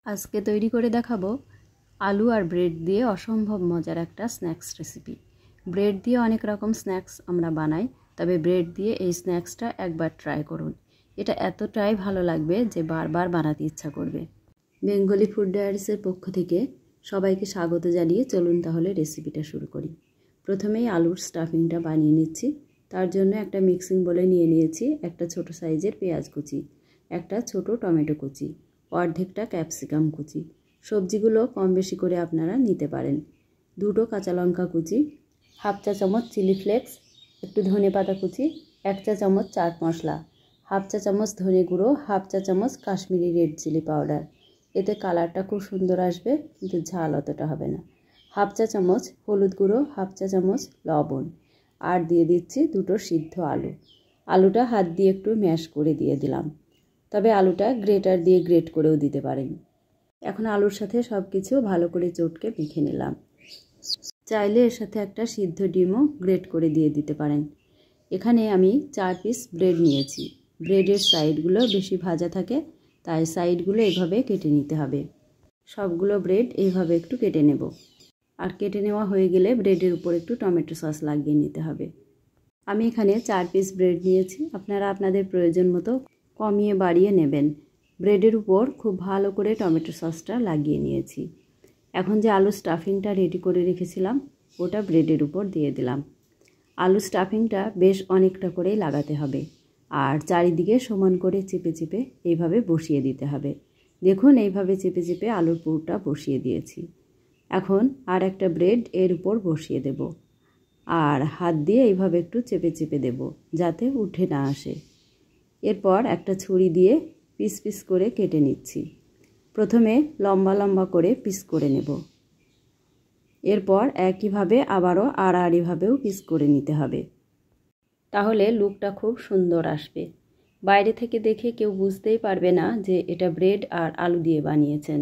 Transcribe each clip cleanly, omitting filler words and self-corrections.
আজকে তৈরি করে দেখাবো আলু আর ব্রেড দিয়ে অসম্ভব মজার একটা স্ন্যাক্স রেসিপি। ব্রেড দিয়ে অনেক রকম স্ন্যাক্স আমরা বানাই, তবে ব্রেড দিয়ে এই স্ন্যাক্সটা একবার ট্রাই করুন। এটা এতটাই ভালো লাগবে যে বারবার বানাতে ইচ্ছা করবে। বেঙ্গলি ফুড ডায়ারিসের পক্ষ থেকে সবাইকে স্বাগত জানিয়ে চলুন তাহলে রেসিপিটা শুরু করি। প্রথমেই আলুর স্টাফিংটা বানিয়ে নিচ্ছি। তার জন্য একটা মিক্সিং বোলে নিয়ে নিয়েছি একটা ছোট সাইজের পেঁয়াজ কুচি, একটা ছোট টমেটো কুচি, অর্ধেকটা ক্যাপসিকাম কুচি। সবজিগুলো কম বেশি করে আপনারা নিতে পারেন। দুটো কাঁচা লঙ্কা কুচি, হাফ চা চামচ চিলি ফ্লেক্স, একটু ধনেপাতা কুচি, 1 চা চামচ চাট মশলা, হাফ চা চামচ ধনে গুঁড়ো, হাফ চা চামচ কাশ্মীরি রেড চিলি পাউডার। এতে কালারটা খুব সুন্দর আসবে, কিন্তু ঝাল অতটা হবে না। হাফ চা চামচ হলুদ গুঁড়ো, হাফ চা চামচ লবণ, আর দিয়ে দিচ্ছি দুটো সিদ্ধ আলু। আলুটা হাত দিয়ে একটু ম্যাশ করে দিয়ে দিলাম, তবে আলুটা গ্রেটার দিয়ে গ্রেট করেও দিতে পারেন। এখন আলুর সাথে সব কিছু ভালো করে চটকে মেখে নিলাম। চাইলে এর সাথে একটা সিদ্ধ ডিমও গ্রেট করে দিয়ে দিতে পারেন। এখানে আমি 4 পিস ব্রেড নিয়েছি। ব্রেডের সাইডগুলো বেশি ভাজা থাকে, তাই সাইডগুলো এইভাবে কেটে নিতে হবে। সবগুলো ব্রেড এইভাবে একটু কেটে নেব। আর কেটে নেওয়া হয়ে গেলে ব্রেডের উপর একটু টমেটো সস লাগিয়ে নিতে হবে। আমি এখানে 4 পিস ব্রেড নিয়েছি, আপনারা আপনাদের প্রয়োজন মতো কমিয়ে বাড়িয়ে নেবেন। ব্রেডের উপর খুব ভালো করে টমেটো সসটা লাগিয়ে নিয়েছি। এখন যে আলু স্টাফিংটা রেডি করে রেখেছিলাম ওটা ব্রেডের উপর দিয়ে দিলাম। আলু স্টাফিংটা বেশ অনেকটা করেই লাগাতে হবে, আর চারিদিকে সমান করে চেপে চেপে এইভাবে বসিয়ে দিতে হবে। দেখুন এইভাবে চেপে চেপে আলুর পুরটা বসিয়ে দিয়েছি। এখন আর একটা ব্রেড এর উপর বসিয়ে দেব, আর হাত দিয়ে এইভাবে একটু চেপে চেপে দেব যাতে উঠে না আসে। এরপর একটা ছুরি দিয়ে পিস পিস করে কেটে নিচ্ছি। প্রথমে লম্বা লম্বা করে পিস করে নেব, এরপর একইভাবে আবারও আড়াআড়িভাবেও পিস করে নিতে হবে। তাহলে লুকটা খুব সুন্দর আসবে। বাইরে থেকে দেখে কেউ বুঝতেই পারবে না যে এটা ব্রেড আর আলু দিয়ে বানিয়েছেন।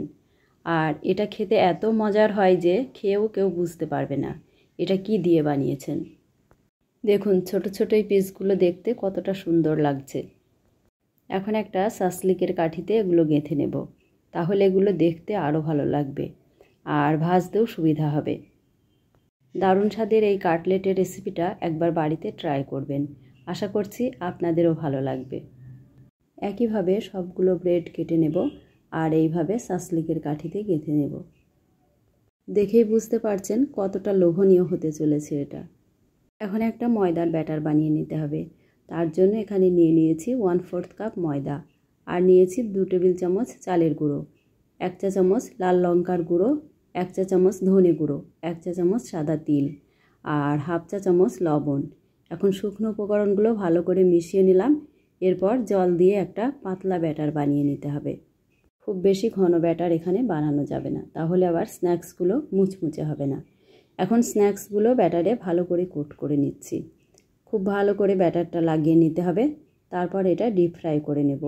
আর এটা খেতে এত মজার হয় যে খেয়েও কেউ বুঝতে পারবে না এটা কি দিয়ে বানিয়েছেন। দেখুন ছোট ছোট এই পিসগুলো দেখতে কতটা সুন্দর লাগছে। এখন একটা সাসলিকের কাঠিতে এগুলো গেঁথে নেব, তাহলে এগুলো দেখতে আরও ভালো লাগবে আর ভাজতেও সুবিধা হবে। দারুণ স্বাদের এই কাটলেটের রেসিপিটা একবার বাড়িতে ট্রাই করবেন, আশা করছি আপনাদেরও ভালো লাগবে। একইভাবে সবগুলো ব্রেড কেটে নেব আর এইভাবে সাসলিকের কাঠিতে গেঁথে নেব। দেখেই বুঝতে পারছেন কতটা লোভনীয় হতে চলেছে এটা। এখন একটা ময়দার ব্যাটার বানিয়ে নিতে হবে। তার জন্য এখানে নিয়ে নিয়েছি 1/4 কাপ ময়দা, আর নিয়েছি 2 টেবিল চামচ চালের গুঁড়ো, 1 চা চামচ লাল লঙ্কার গুঁড়ো, 1 চা চামচ ধনে গুঁড়ো, 1 চা চামচ সাদা তিল, আর হাফ চা চামচ লবণ। এখন শুকনো উপকরণগুলো ভালো করে মিশিয়ে নিলাম। এরপর জল দিয়ে একটা পাতলা ব্যাটার বানিয়ে নিতে হবে। খুব বেশি ঘন ব্যাটার এখানে বানানো যাবে না, তাহলে আবার স্ন্যাক্সগুলো মুচমুচে হবে না। এখন স্ন্যাক্সগুলো ব্যাটারে ভালো করে কোট করে নিচ্ছি। খুব ভালো করে ব্যাটারটা লাগিয়ে নিতে হবে, তারপর এটা ডিপ ফ্রাই করে নেব।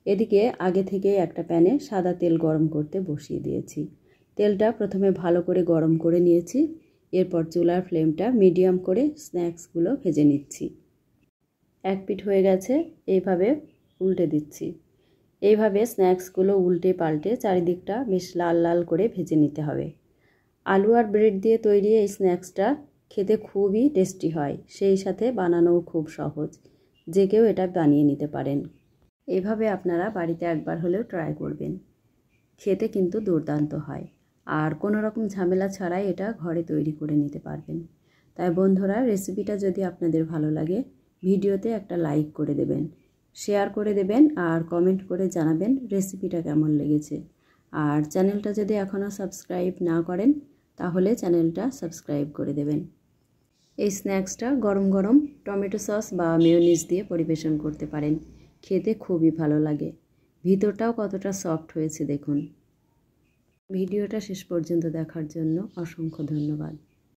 এদিকে আগে থেকে একটা প্যানে সাদা তেল গরম করতে বসিয়ে দিয়েছি। তেলটা প্রথমে ভালো করে গরম করে নিয়েছি। এরপর চুলার ফ্লেমটা মিডিয়াম করে স্ন্যাক্সগুলো ভেজে নিচ্ছি। এক পিঠ হয়ে গেছে, এইভাবে উল্টে দিচ্ছি। এইভাবে স্ন্যাক্সগুলো উল্টে পাল্টে চারিদিকটা বেশ লাল লাল করে ভেজে নিতে হবে। আলু আর ব্রেড দিয়ে তৈরি এই স্ন্যাক্সটা খেতে খুবই টেস্টি হয়, সেই সাথে বানানোও খুব সহজ। যে কেউ এটা বানিয়ে নিতে পারেন। এইভাবে আপনারা বাড়িতে একবার হলেও ট্রাই করবেন, খেতে কিন্তু দুর্দান্ত হয়। আর কোনো রকম ঝামেলা ছাড়াই এটা ঘরে তৈরি করে নিতে পারবেন। তাই বন্ধুরা, রেসিপিটা যদি আপনাদের ভালো লাগে ভিডিওতে একটা লাইক করে দেবেন, শেয়ার করে দেবেন, আর কমেন্ট করে জানাবেন রেসিপিটা কেমন লেগেছে। আর চ্যানেলটা যদি এখনও সাবস্ক্রাইব না করেন তাহলে চ্যানেলটা সাবস্ক্রাইব করে দেবেন। এই স্ন্যাক্সটা গরম গরম টমেটো সস বা মেয়োনিজ দিয়ে পরিবেশন করতে পারেন, খেতে খুবই ভালো লাগে। ভিতরটাও কতটা সফট হয়েছে দেখুন। ভিডিওটা শেষ পর্যন্ত দেখার জন্য অসংখ্য ধন্যবাদ।